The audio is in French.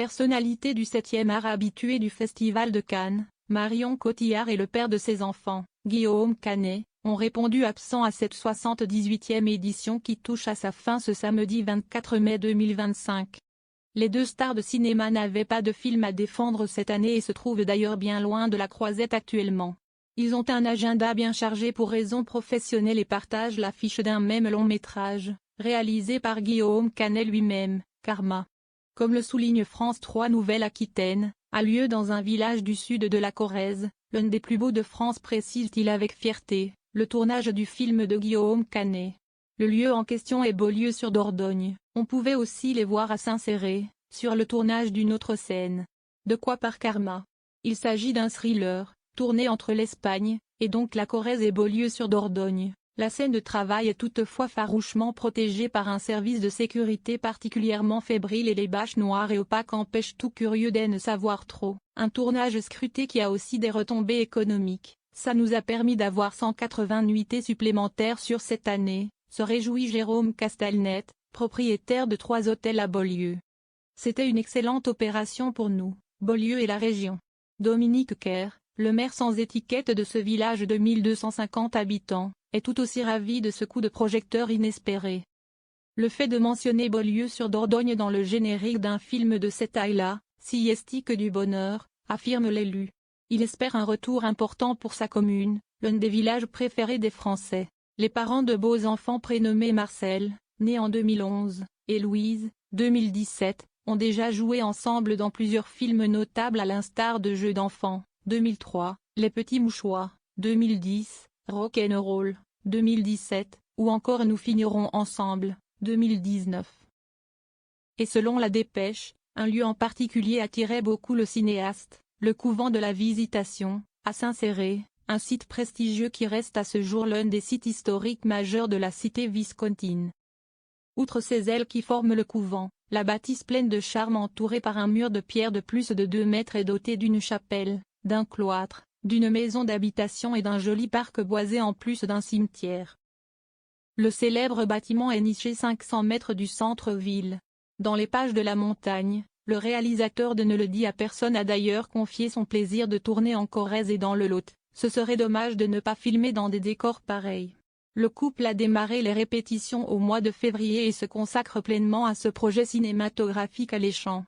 Personnalité du 7e art habitué du Festival de Cannes, Marion Cotillard et le père de ses enfants, Guillaume Canet, ont répondu absents à cette 78e édition qui touche à sa fin ce samedi 24 mai 2025. Les deux stars de cinéma n'avaient pas de film à défendre cette année et se trouvent d'ailleurs bien loin de la croisette actuellement. Ils ont un agenda bien chargé pour raisons professionnelles et partagent l'affiche d'un même long métrage, réalisé par Guillaume Canet lui-même, Karma. Comme le souligne France 3 Nouvelle-Aquitaine, a lieu dans un village du sud de la Corrèze, l'un des plus beaux de France, précise-t-il avec fierté, le tournage du film de Guillaume Canet. Le lieu en question est Beaulieu-sur-Dordogne. On pouvait aussi les voir à Saint-Céré, sur le tournage d'une autre scène. De quoi par Karma? Il s'agit d'un thriller, tourné entre l'Espagne, et donc la Corrèze et Beaulieu-sur-Dordogne. La scène de travail est toutefois farouchement protégée par un service de sécurité particulièrement fébrile et les bâches noires et opaques empêchent tout curieux d'en savoir trop. Un tournage scruté qui a aussi des retombées économiques. Ça nous a permis d'avoir 180 nuitées supplémentaires sur cette année, se réjouit Jérôme Castelnet, propriétaire de 3 hôtels à Beaulieu. C'était une excellente opération pour nous, Beaulieu et la région. Dominique Kerr, le maire sans étiquette de ce village de 1250 habitants, est tout aussi ravi de ce coup de projecteur inespéré. Le fait de mentionner Beaulieu-sur-Dordogne dans le générique d'un film de cette taille-là, si estique du bonheur, affirme l'élu. Il espère un retour important pour sa commune, l'un des villages préférés des Français. Les parents de beaux enfants prénommés Marcel, né en 2011, et Louise, 2017, ont déjà joué ensemble dans plusieurs films notables à l'instar de Jeux d'enfants, 2003, Les Petits Mouchoirs, 2010, Rock'n'Roll, 2017, ou encore Nous finirons ensemble, 2019. Et selon la Dépêche, un lieu en particulier attirait beaucoup le cinéaste, le couvent de la Visitation, à Saint-Céré, un site prestigieux qui reste à ce jour l'un des sites historiques majeurs de la cité viscontine. Outre ces ailes qui forment le couvent, la bâtisse pleine de charme entourée par un mur de pierre de plus de 2 mètres est dotée d'une chapelle, d'un cloître, d'une maison d'habitation et d'un joli parc boisé en plus d'un cimetière. Le célèbre bâtiment est niché 500 mètres du centre-ville. Dans les pages de la montagne, le réalisateur de Ne le dit à personne a d'ailleurs confié son plaisir de tourner en Corrèze et dans le Lot. Ce serait dommage de ne pas filmer dans des décors pareils. Le couple a démarré les répétitions au mois de février et se consacre pleinement à ce projet cinématographique alléchant.